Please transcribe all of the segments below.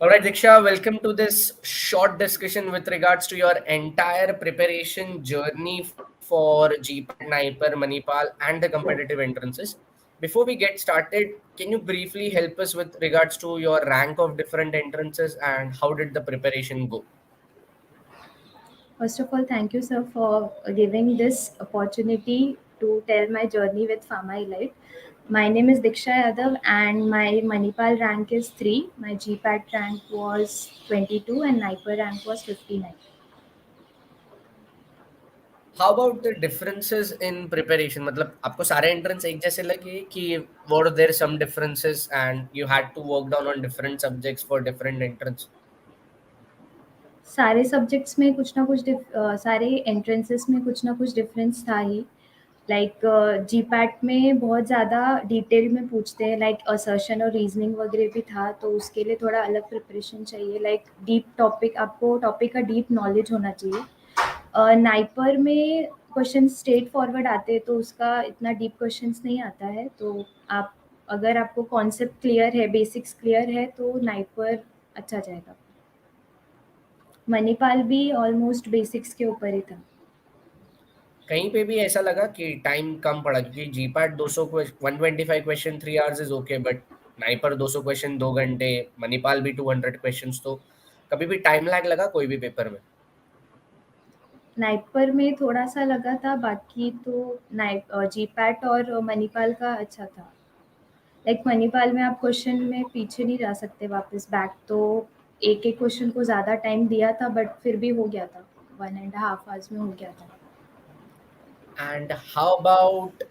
All right, Diksha, welcome to this short discussion with regards to your entire preparation journey for GPAT, NIPER, Manipal, and the competitive entrances. Before we get started, can you briefly help us with regards to your rank of different entrances and how did the preparation go? First of all, thank you, sir, for giving this opportunity to tell my journey with Pharma Elite. My name is Diksha Yadav, and my Manipal rank is 3. My GPAT rank was 22, and NIPER rank was 59. How about the differences in preparation? मतलब आपको सारे entrance एक जैसे लगे कि were there some differences and you had to work down on different subjects for different entrance? सारे subjects में कुछ ना कुछ सारे एंट्रेंसेस में कुछ ना कुछ डिफरेंस था ही। लाइक जीपैट में बहुत ज़्यादा डिटेल में पूछते हैं, लाइक असर्शन और रीजनिंग वगैरह भी था, तो उसके लिए थोड़ा अलग प्रिपरेशन चाहिए। लाइक डीप टॉपिक, आपको टॉपिक का डीप नॉलेज होना चाहिए। नाइपर में क्वेश्चन स्ट्रेट फॉरवर्ड आते हैं, तो उसका इतना डीप क्वेश्चंस नहीं आता है। तो आप, अगर आपको कॉन्सेप्ट क्लियर है, बेसिक्स क्लियर है, तो नाइपर अच्छा जाएगा। मणिपाल भी ऑलमोस्ट बेसिक्स के ऊपर ही था। कहीं पे भी ऐसा लगा कि टाइम कम पड़ा क्योंकि GPAT 200 125 question 3 hours is okay but NIPER 200 question 2 घंटे, मणिपाल भी 200 क्वेश्चंस, तो कभी भी टाइम लैग लगा कोई भी पेपर में? नाइपर में थोड़ा सा लगा था, बाकी तो जीपैट और मणिपाल का अच्छा था। लाइक मणिपाल में आप क्वेश्चन में पीछे नहीं जा सकते वापस बैक, तो एक एक क्वेश्चन को ज़्यादा टाइम दिया था, बट फिर भी हो गया था, 1.5 आवर्स में हो गया था। And how about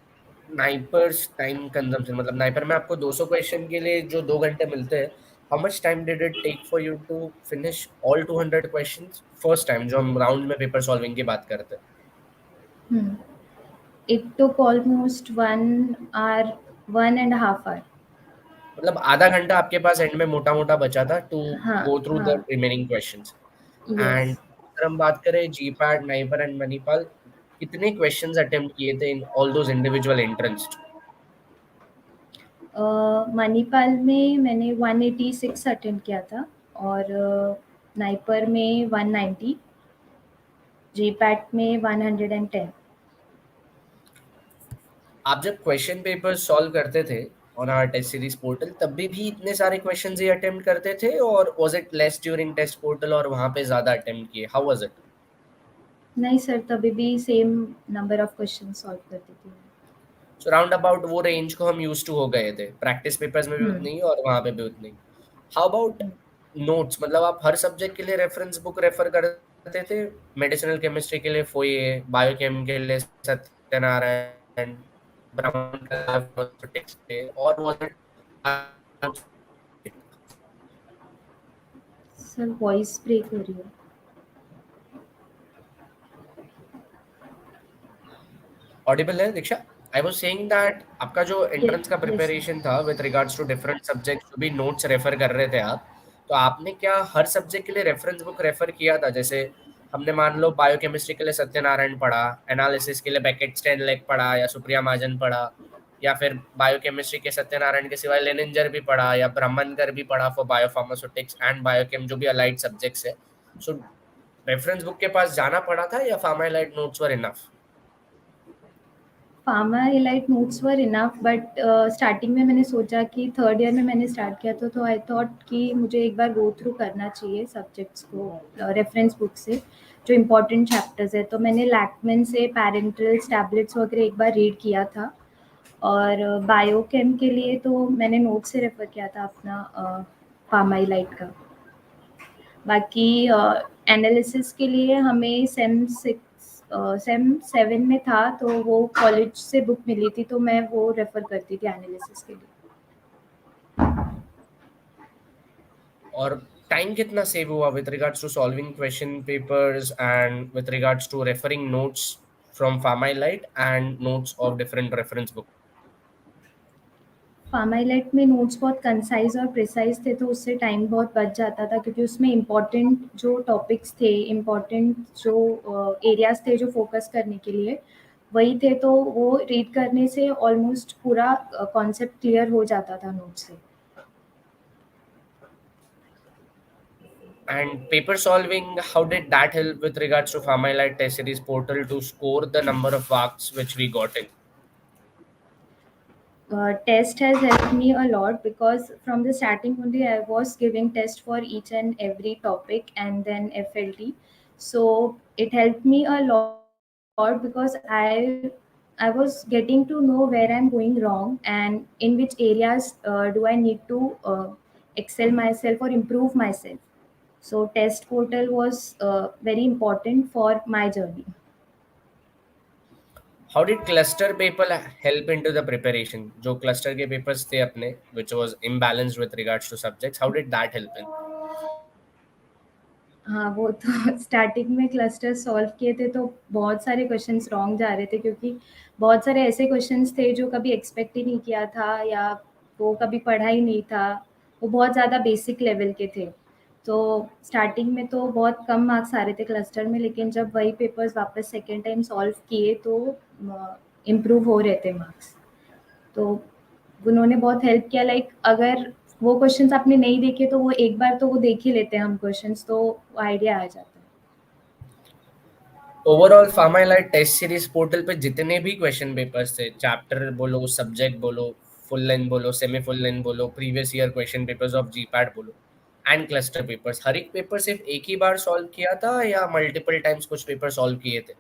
NIPERs time consumption? मतलब नाइपर में आपको 200 क्वेश्चन के लिए जो 2 घंटे मिलते हैं, how much time did it take for you to finish all 200 questions first time, जो हम राउंड में पेपर सॉल्विंग की बात करते हैं? It took almost 1 hour, 1.5 hour. मतलब आधा घंटा आपके पास एंड में मोटा मोटा बचा था टू हाँ गो थ्रू द हाँ। Remaining questions. यस। एंड अगर हम बात करें जीपैट, नाइपर एंड मणिपाल, कितने क्वेश्चंस अटेम्प्ट किए थे in all those individual entrance? Manipal में मैंने 186 अटेंड किया था, और नाइपर में 190, जीपैट में 110। आप जब क्वेश्चन पेपर सॉल्व करते थे on our test series portal तब भी इतने सारे क्वेश्चंस ही अटेम्प्ट करते थे, और was it less during test portal और वहां पे ज्यादा अटेम्प्ट किए? How was it? नहीं सर, तभी भी same number of question solve करती थी। सो राउंड अबाउट वो रेंज को हम यूज टू हो गए थे, प्रैक्टिस पेपर्स में भी हम्म। उतनी ही और वहां पे भी उतनी ही। How about notes? मतलब आप हर सब्जेक्ट के लिए रेफरेंस बुक रेफर करते थे? मेडिसिनल केमिस्ट्री के लिए फोये, बायोकेम के लिए सत्यनारायण, ब्राह्मण का फोरेंसिक्स के, और was it sir voice break हो रही है। ऑडिबल है Diksha? I was saying that आपका जो एंट्रेंस का यस प्रिपरेशन सर। था with regards to different subjects, जो भी नोट्स रेफर कर रहे थे आप, तो आपने क्या हर सब्जेक्ट के लिए रेफरेंस बुक रेफर किया था? जैसे हमने मान लो बायोकेमिस्ट्री के लिए सत्यनारायण पढ़ा, एनालिसिस के लिए बेकेट स्टैनलेक पढ़ा या सुप्रिया महाजन पढ़ा, या फिर बायोकेमिस्ट्री के सत्यनारायण के सिवाय लेनिंजर भी पढ़ा या ब्रह्मनकर भी पढ़ा फॉर बायोफार्मास्यूटिक्स एंड बायोकेम, जो भी अलाइड सब्जेक्ट्स है। सो रेफरेंस बुक के पास जाना पड़ा था या Pharma Elite notes were enough? Pharma Elite notes were enough, but starting में मैंने सोचा कि थर्ड ईयर में मैंने स्टार्ट किया था, तो आई थॉट कि मुझे एक बार गो थ्रू करना चाहिए सब्जेक्ट्स को रेफरेंस बुक से, जो इम्पोर्टेंट चैप्टर्स है। तो मैंने लैक्मेन से पैरेंटल्स टैबलेट्स वगैरह एक बार रीड किया था, और बायोकेम के लिए तो मैंने नोट से रेफ़र किया था अपना फार्माइलाइट का। बाकी एनालिसिस के लिए हमें सेम 7 में था, तो वो कॉलेज से बुक मिली थी, तो मैं वो रेफ़र करती थी एनालिसिस के लिए। और टाइम कितना सेव हुआ with regards to solving question papers and with regards to referring notes from Pharma Elite and notes of different reference book? Pharma Elite में नोट्स बहुत कंसाइज़ और प्रिसाइज़ थे, तो उससे टाइम बहुत बच जाता था, क्योंकि उसमें इम्पोर्टेंट जो टॉपिक्स थे, इम्पोर्टेंट जो एरियाज़ थे जो फ़ोकस करने के लिए, वही थे। तो वो रीड करने से ऑलमोस्ट पूरा कॉन्सेप्ट क्लियर हो जाता था नोट से। And paper solving, how did that help with regards to Pharmylite test series portal to score the number of marks which we got in? Test has helped me a lot because from the starting only I was giving test for each and every topic and then FLT. So it helped me a lot because I was getting to know where I'm going wrong and in which areas do I need to excel myself or improve myself. So test portal was very important for my journey. How did cluster paper help into the preparation? जो cluster के papers थे अपने, which was imbalanced with regards to subjects, how did that help in? हाँ, वो तो starting में cluster solve किए थे तो बहुत सारे क्वेश्चंस रॉन्ग जा रहे थे क्योंकि बहुत सारे ऐसे क्वेश्चंस थे जो कभी एक्सपेक्ट ही नहीं किया था या वो कभी पढ़ा ही नहीं था। वो बहुत ज़्यादा बेसिक लेवल के थे। तो स्टार्टिंग में तो बहुत कम मार्क्स आ रहे थे क्लस्टर में, लेकिन जब वही पेपर्स वापस सेकंड टाइम सॉल्व किए तो इम्प्रूव हो रहे थे मार्क्स। तो उन्होंने बहुत हेल्प किया, लाइक अगर वो क्वेश्चंस आपने नहीं देखे तो वो एक बार तो वो देख ही लेते हैं हम क्वेश्चंस, तो आइडिया आ जाता है। ओवरऑल फार्मालाइट टेस्ट सीरीज पोर्टल पे जितने भी क्वेश्चन पेपर्स थे, चैप्टर बोलो, सब्जेक्ट बोलो, फुल लेंथ बोलो, सेमी फुल लेंथ बोलो, previous year question papers of GPAT बोलो एंड क्लस्टर पेपर्स, हर एक पेपर सिर्फ एक ही बार सॉल्व किया था या मल्टीपल टाइम्स कुछ पेपर सॉल्व किए थे?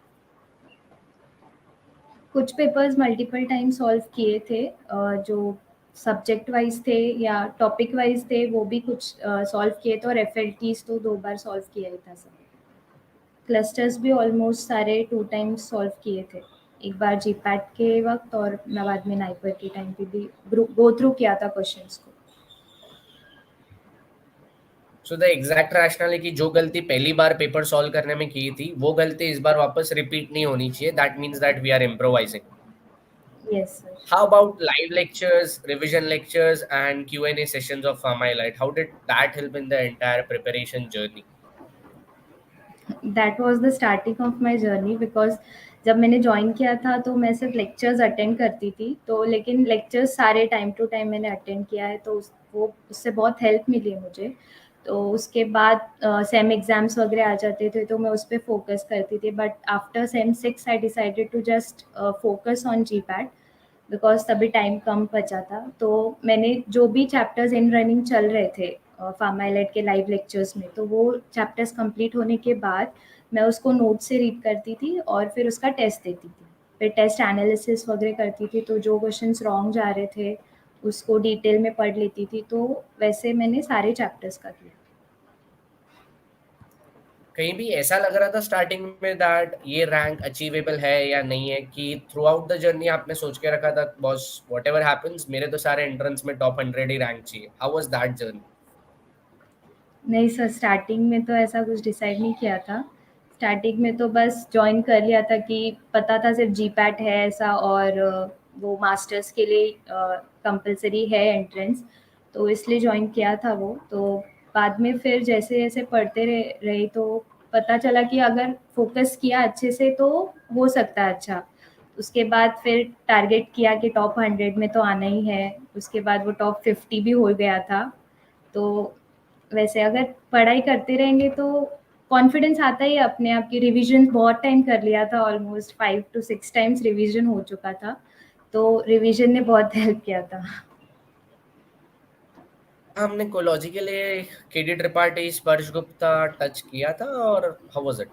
कुछ पेपर्स मल्टीपल टाइम सॉल्व किए थे, जो सब्जेक्ट वाइज थे या टॉपिक वाइज थे वो भी कुछ सॉल्व किए थे, और एफएलटीज तो 2 बार सॉल्व किया ही था सब। क्लस्टर्स भी ऑलमोस्ट सारे 2 टाइम्स सॉल्व किए थे। एक बार जीपैट के वक़्त और मैं बाद में नाइपर के टाइम पे भी गो थ्रू किया था क्वेश्चंस को। सो द एग्जैक्ट रैशनल है कि जो गलती पहली बार पेपर सॉल्व करने में की थी वो गलती इस बार वापस रिपीट नहीं होनी चाहिए, that means that we are improvising. Yes sir. How about live lectures, revision lectures, and Q&A sessions of Pharmylite? How did that help in the entire preparation journey? That was the starting of my journey because जब मैंने join किया था तो मैं सिर्फ lectures attend करती थी, तो लेकिन लेक्चर्स सारे टाइम टू टाइम मैंने अटेंड किया है, तो वो उससे बहुत हेल्प मिली मुझे। तो उसके बाद सेम एग्ज़ाम्स वगैरह आ जाते थे तो मैं उस पे फ़ोकस करती थी, but after same 6 I decided to just focus on GPAT because तभी टाइम कम बचा था। तो मैंने जो भी चैप्टर्स इन रनिंग चल रहे थे फार्माइलेट के लाइव लेक्चर्स में, तो वो चैप्टर्स कंप्लीट होने के बाद मैं उसको नोट से रीड करती थी और फिर उसका टेस्ट देती थी। फिर टेस्ट एनालिसिस वगैरह करती थी, तो जो क्वेश्चंस रॉन्ग जा रहे थे उसको डिटेल में पढ़ लेती थी। तो वैसे मैंने सारे चैप्टर्स कर लिए। कहीं भी ऐसा लग रहा था स्टार्टिंग में दैट ये रैंक अचीवेबल है या नहीं है, कि थ्रू आउट द जर्नी आपने सोच के रखा था बॉस वॉट एवर हैपन्स मेरे तो सारे एंट्रेंस में टॉप 100 ही रैंक चाहिए? How was that journey? नहीं सर, स्टार्टिंग में तो ऐसा कुछ डिसाइड नहीं किया था। स्टार्टिंग में तो बस जॉइन कर लिया था कि पता था सिर्फ जीपैट है ऐसा, और वो मास्टर्स के लिए कंपलसरी है एंट्रेंस, तो इसलिए जॉइन किया था वो। तो बाद में फिर जैसे-जैसे पढ़ते रही तो पता चला कि अगर फ़ोकस किया अच्छे से तो हो सकता है अच्छा। उसके बाद फिर टारगेट किया कि टॉप 100 में तो आना ही है, उसके बाद वो टॉप 50 भी हो गया था। तो वैसे अगर पढ़ाई करते रहेंगे तो कॉन्फिडेंस आता ही है अपने आप की। रिवीजन बहुत टाइम कर लिया था, ऑलमोस्ट 5 टू 6 टाइम्स रिवीजन हो चुका था, तो रिवीजन ने बहुत हेल्प किया था। हमने कोलॉजी के लिए केडी त्रिपाठी, स्पर्श गुप्ता टच किया था, और हाउ वाज इट?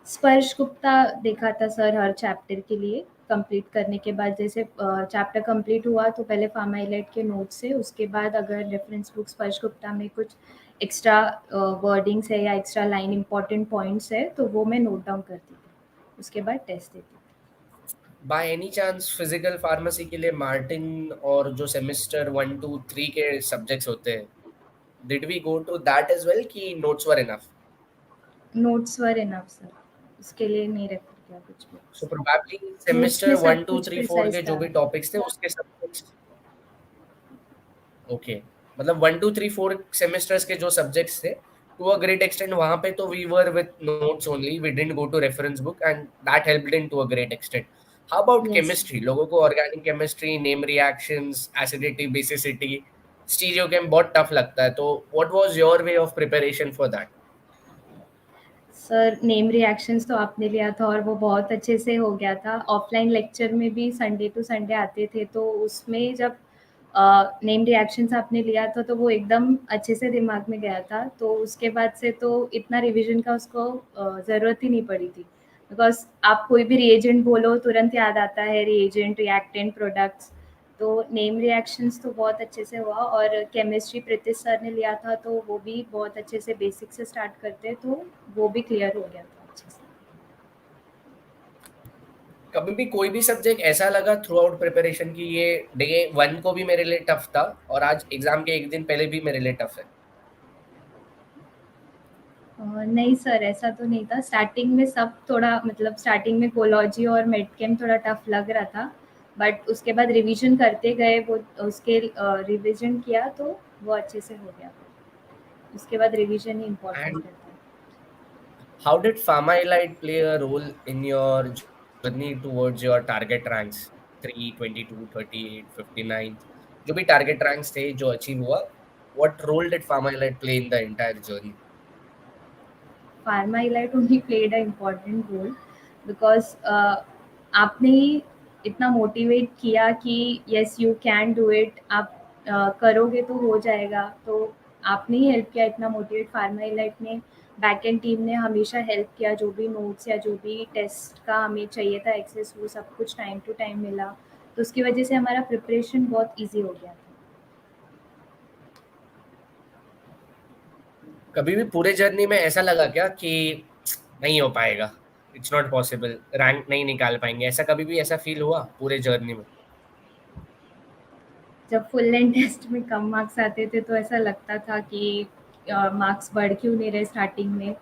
स्पर्श गुप्ता देखा था सर हर चैप्टर के लिए। कंप्लीट करने के बाद जैसे चैप्टर कंप्लीट हुआ तो पहले फार्माइलेट के नोट से, उसके बाद अगर रेफरेंस बुक स्पर्श गुप्ता में कुछ एक्स्ट्रा वर्डिंग्स है या एक्स्ट्रा लाइन इंपॉर्टेंट पॉइंट्स है तो वो मैं नोट डाउन करती थी, उसके बाद टेस्ट देती थी। By any chance physical pharmacy के लिए मार्टिन और जो सेमेस्टर 1 2 3 के सब्जेक्ट्स होते हैं, did we go to that as well कि notes were enough? Notes were enough sir, उसके लिए नहीं रेफर किया कुछ भी। सो प्रोबेबली नोट्स सेमेस्टर में 1 सब 2 कुछ 3 4 प्रिसाइज के जो था। भी टॉपिक्स थे उसके सब्जेक्ट्स। ओके, मतलब 1 2 3 4 सेमेस्टर्स के जो सब्जेक्ट्स थे, टू अ ग्रेट एक्सटेंट वहां पे तो we were with notes only, we didn't go to reference book and that helped in to a great extent. How about yes. Chemistry? लोगों को organic chemistry, name reactions, acidity, basicity, stereo chem बहुत tough लगता है, तो what was your way of preparation for that? Sir name reactions तो आपने लिया था और वो बहुत अच्छे से हो गया था। ऑफलाइन लेक्चर में भी संडे टू संडे आते थे, तो उसमें जब नेम रिएक्शंस आपने लिया था तो वो एकदम अच्छे से दिमाग में गया था। तो उसके बाद से तो इतना रिवीजन का उसको ज़रूरत ही नहीं पड़ी थी, बिकॉज आप कोई भी रिएजेंट बोलो तुरंत याद आता है, रिएजेंट, रिएक्टेंट, प्रोडक्ट्स। तो नेम रिएक्शंस तो बहुत अच्छे से हुआ। और केमिस्ट्री प्रीतिश सर ने लिया था तो वो भी बहुत अच्छे से बेसिक से स्टार्ट करते, तो वो भी क्लियर हो गया था अच्छे से। कभी भी कोई भी सब्जेक्ट ऐसा लगा थ्रू आउट प्रिपरेशन की ये डे वन को भी मेरे लिए टफ था और आज एग्जाम के एक दिन पहले भी मेरे लिए टफ है? नहीं सर, ऐसा तो नहीं था। स्टार्टिंग में सब थोड़ा, मतलब स्टार्टिंग में कोलॉजी और मेडकेम थोड़ा टफ लग रहा था, बट उसके बाद रिवीजन करते गए, वो उसके रिवीजन किया तो वो अच्छे से हो गया। उसके बाद रिवीजन ही इम्पोर्टेंट एंड रहता है। How did Pharmylite play a role in your journey towards your target ranks 322, 38, 59, जो भी टारगेट रैंक्स थे जो अचीव हुआ, what role did Pharmylite play in the entire journey? Pharmylite only played an important role because आपने ही इतना motivate किया कि yes you can do it, आप करोगे तो हो जाएगा। तो आपने ही हेल्प किया इतना मोटिवेट। Pharmylite ने, बैक एंड टीम ने हमेशा हेल्प किया, जो भी नोट्स या जो भी टेस्ट का हमें चाहिए था एक्सेस, वो सब कुछ टाइम टू टाइम मिला। तो उसकी वजह से हमारा प्रिपरेशन बहुत ईजी हो गया था। कभी भी पूरे जर्नी में ऐसा लगा क्या कि नहीं हो पाएगा, इट्स नॉट पॉसिबल, रैंक नहीं निकाल पाएंगे, ऐसा कभी भी ऐसा फील हुआ पूरे जर्नी में? जब फुल लेंथ टेस्ट में कम मार्क्स आते थे तो ऐसा लगता था कि मार्क्स बढ़ क्यों नहीं रहे स्टार्टिंग में।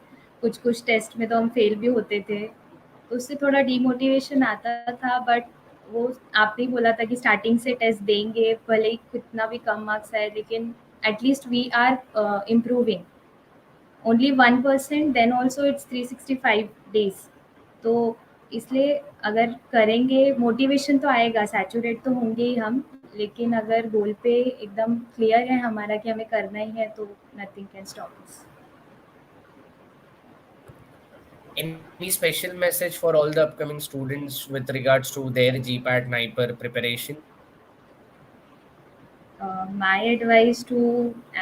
कुछ कुछ टेस्ट में तो हम फेल भी होते थे, तो उससे थोड़ा डीमोटिवेशन आता था। बट वो आपने ही बोला था कि स्टार्टिंग से टेस्ट देंगे, भले ही कितना भी कम मार्क्स आए, लेकिन at least we are improving. Only 1%, then also it's 365 days. तो इसलिए अगर करेंगे, मोटिवेशन तो आएगा, सैचुरेट तो होंगे ही हम, लेकिन अगर गोल पे एकदम क्लियर है हमारा कि हमें करना ही है, तो nothing can stop us. Any special message for all the upcoming students with regards to their GPAT NIPER preparation? My advice to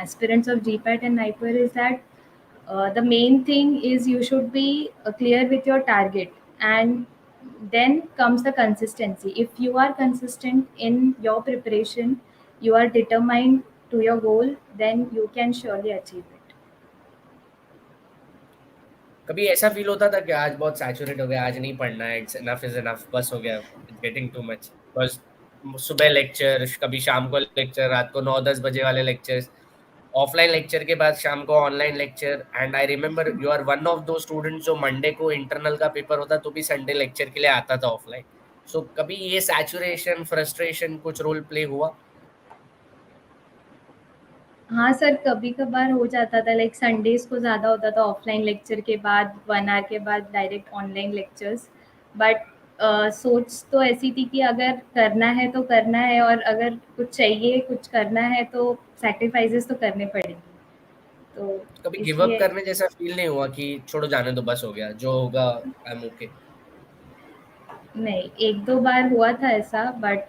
aspirants of GPAT and NIPER is that the main thing is you should be clear with your target, and then comes the consistency. If you are consistent in your preparation, you are determined to your goal, then you can surely achieve it. कभी ऐसा feel होता था कि आज बहुत saturate हो गया, आज नहीं पढ़ना है, इट्स इनफ इज इनफ, बस हो गया, it's getting too much? Because सुबह लेक्चर, कभी शाम को लेक्चर, रात को 9-10 बजे वाले लेक्चर्स, ऑफलाइन लेक्चर के बाद शाम को online lecture, and I remember you are one of दो स्टूडेंट्स जो मंडे को इंटरनल का पेपर होता तो भी संडे लेक्चर के लिए आता था ऑफलाइन। सो कभी ये सैचुरेशन, फ्रस्ट्रेशन कुछ रोल प्ले हुआ? हाँ सर, कभी-कभार हो जाता था, लाइक संडेज़ को ज़्यादा होता था, ऑफ़लाइन लेक्चर के बाद 1 आवर के बाद डायरेक्ट ऑनलाइन लेक्चर्स। बट सोच तो ऐसी थी कि अगर करना है तो करना है, और अगर कुछ चाहिए, कुछ करना है तो सैक्रिफाइसेस तो करने पड़ेंगे। तो कभी गिव अप इसलिए करने जैसा फील नहीं हुआ कि छोड़ो जाने दो, बस हो गया, जो होगा आई एम ओके? नहीं, 1-2 बार हुआ था ऐसा, बट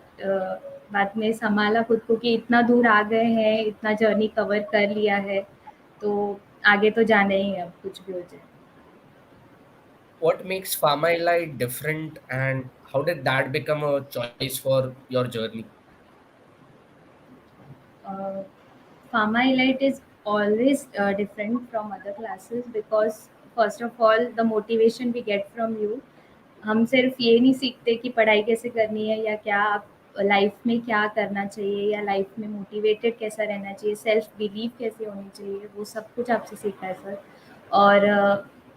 बाद में सँभाला खुद को कि इतना दूर आ गए हैं, इतना जर्नी कवर कर लिया है, तो आगे तो जाना ही है अब, कुछ भी हो जाए। What makes Pharmylite different and how did that become a choice for your journey? uh, Pharma Elite is always different from other classes because first of all the motivation we get from you. हम सिर्फ ये नहीं सीखते कि पढ़ाई कैसे करनी है या क्या, आप लाइफ में क्या करना चाहिए या लाइफ में मोटिवेटेड कैसा रहना चाहिए, सेल्फ बिलीव कैसे होनी चाहिए, वो सब कुछ आपसे सीखा है सर। और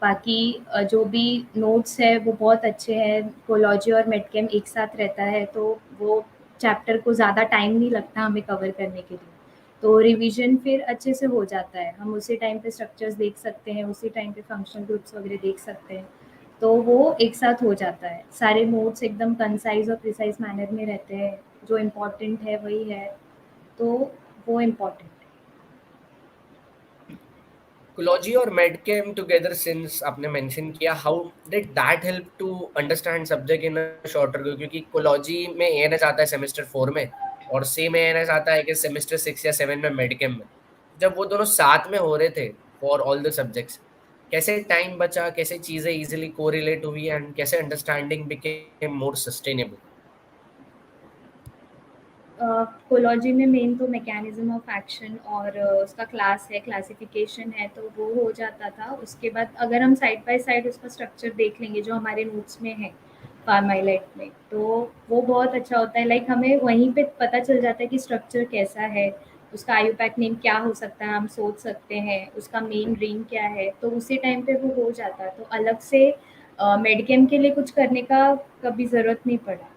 बाकी जो भी नोट्स है वो बहुत अच्छे हैं। कोलॉजी और मेडकेम एक साथ रहता है, तो वो चैप्टर को ज़्यादा टाइम नहीं लगता हमें कवर करने के लिए। तो रिवीजन फिर अच्छे से हो जाता है, हम उसी टाइम पे स्ट्रक्चर्स देख सकते हैं, उसी टाइम पे फंक्शनल ग्रुप्स वगैरह देख सकते हैं। तो वो एक साथ हो जाता है, सारे नोट्स एकदम कंसाइज़ और प्रिसाइज़ मैनर में रहते हैं, जो इम्पोर्टेंट है वही है। तो वो इम्पोर्टेंट है। कोलॉजी और मेडकेम टुगेदर सिंस आपने मेंशन किया, how did that help to understand subject in a shorter way? क्योंकि कोलॉजी में एएनएस आता है सेमेस्टर 4 में, और सेम एएनएस आता है कि सेमेस्टर 6 या 7 में मेडकेम में। जब वो दोनों साथ में हो रहे थे फॉर ऑल द सब्जेक्ट्स, कैसे टाइम बचा, कैसे चीजें इजीली कोरिलेट हुई, एंड कैसे अंडरस्टैंडिंग बिकेम मोर सस्टेनेबल? कोलॉजी में मेन तो मैकेनिज्म ऑफ एक्शन और उसका क्लास है, क्लासिफिकेशन है, तो वो हो जाता था। उसके बाद अगर हम साइड बाय साइड उसका स्ट्रक्चर देख लेंगे जो हमारे नोट्स में है फार्माइलाइट में, तो वो बहुत अच्छा होता है। लाइक हमें वहीं पे पता चल जाता है कि स्ट्रक्चर कैसा है, उसका आयुपैक नेम क्या हो सकता है, हम सोच सकते हैं उसका मेन रिंग क्या है, तो उसी टाइम पे वो हो जाता है। तो अलग से मेडिकेम के लिए कुछ करने का कभी ज़रूरत नहीं पड़ा।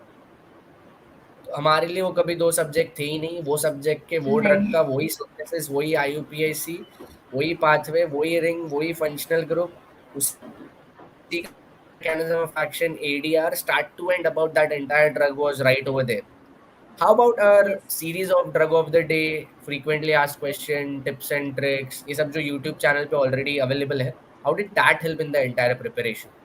तो हमारे लिए वो कभी दो सब्जेक्ट थे ही नहीं, वो सब्जेक्ट के वो ड्रग नहीं। का वही सिंथेसिस, वही आईयूपीएसी, वही पाथवे, वही रिंग, वही फंक्शनल ग्रुप, उसी mechanism of action, ADR, start to end about that entire drug was right over there. How about our yes. series of drug of the day, frequently asked question, tips and tricks, ये सब जो YouTube channel पे already available है, how did that help in the entire preparation?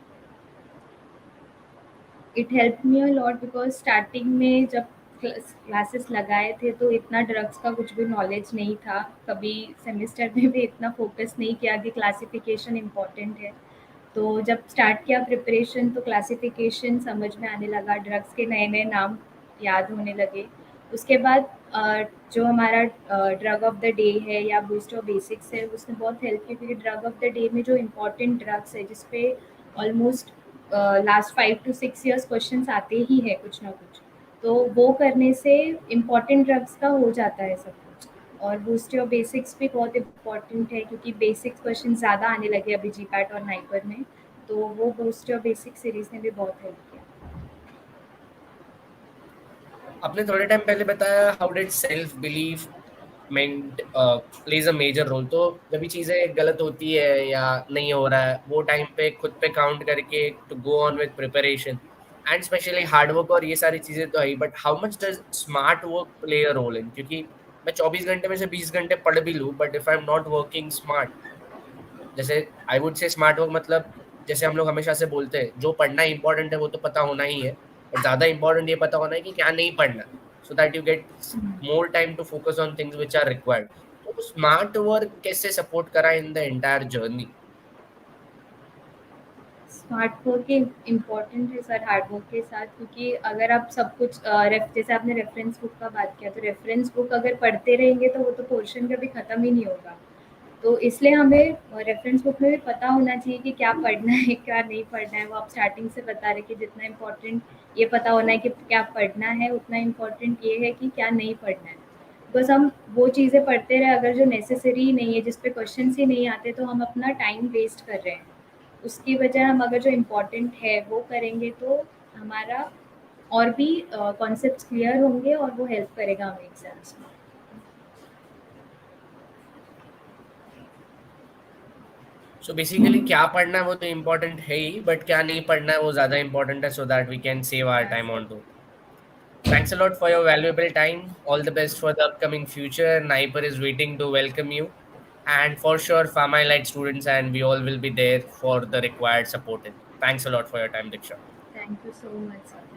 It help me a lot because starting में जब classes लगाए थे तो इतना ड्रग्स का कुछ भी नॉलेज नहीं था। कभी सेमेस्टर में भी इतना फोकस नहीं किया कि क्लासिफिकेशन इम्पोर्टेंट है। तो जब स्टार्ट किया प्रिपरेशन तो क्लासिफिकेशन समझ में आने लगा, ड्रग्स के नए-नए नाम याद होने लगे। उसके बाद जो हमारा ड्रग ऑफ द डे है या बूस्ट ऑफ बेसिक्स है, उसने बहुत हेल्प की, क्योंकि ड्रग ऑफ द डे में जो इम्पोर्टेंट ड्रग्स है जिस पे almost last 5 to 6 years questions आते ही हैं कुछ ना कुछ, तो वो करने से इम्पोर्टेंट ड्रग्स का हो जाता है सब कुछ। और बूस्ट योर बेसिक्स भी बहुत इम्पोर्टेंट है क्योंकि बेसिक्स क्वेश्चन ज़्यादा आने लगे अभी जीपैट और नाइपर में, तो वो बूस्ट योर बेसिक सीरीज़ ने भी बहुत हेल्प किया। आपने थोड़े टाइम पहले बताया how did self belief meant plays a major role. तो जब भी चीजें गलत होती है या नहीं हो रहा है, वो टाइम पे खुद पे काउंट करके to go on with preparation and specially hard work और ये सारी चीजें तो है, but how much does smart work play a role in? क्योंकि मैं 24 घंटे में से 20 घंटे पढ़ भी लूँ, but if I am not working smart, जैसे I would say smart work मतलब, जैसे हम लोग हमेशा से बोलते हैं जो पढ़ना इंपॉर्टेंट है वो तो पता होना ही है, बट ज्यादा इंपॉर्टेंट ये पता होना है कि क्या नहीं पढ़ना, so that you get more time to focus on things which are required. तो स्मार्ट वर्क कैसे सपोर्ट करा in the entire journey? Smart work ही इम्पोर्टेंट है सर हार्ड वर्क के साथ, क्योंकि अगर आप सब कुछ जैसे आपने रेफरेंस बुक का बात किया, तो रेफरेंस बुक अगर पढ़ते रहेंगे तो वो तो पोर्शन कभी ख़त्म ही नहीं होगा। तो इसलिए हमें रेफरेंस बुक में भी पता होना चाहिए कि क्या पढ़ना है क्या नहीं पढ़ना है। वो आप स्टार्टिंग से बता रहे कि जितना इम्पोर्टेंट ये पता होना है कि क्या पढ़ना है, उतना इम्पोर्टेंट ये है कि क्या नहीं पढ़ना है। बस हम वो चीज़ें पढ़ते रहे अगर जो नेसेसरी ही नहीं है, जिस पे क्वेश्चन ही नहीं आते, तो हम अपना टाइम वेस्ट कर रहे हैं। उसकी बजाय हम अगर जो इम्पोर्टेंट है वो करेंगे तो हमारा और भी कॉन्सेप्ट्स क्लियर होंगे और वो हेल्प करेगा हमें एग्जाम्स में। सो बेसिकली क्या पढ़ना है वो तो इम्पोर्टेंट है ही, बट क्या नहीं पढ़ना है वो ज्यादा इम्पोर्टेंट है, so that we can save our time on to. Thanks a lot for your valuable time. All the best for the upcoming future. Niper is waiting to welcome you. And for sure, Pharma Light students and we all will be there for the required support. Thanks a lot for your time, Diksha. Thank you so much sir.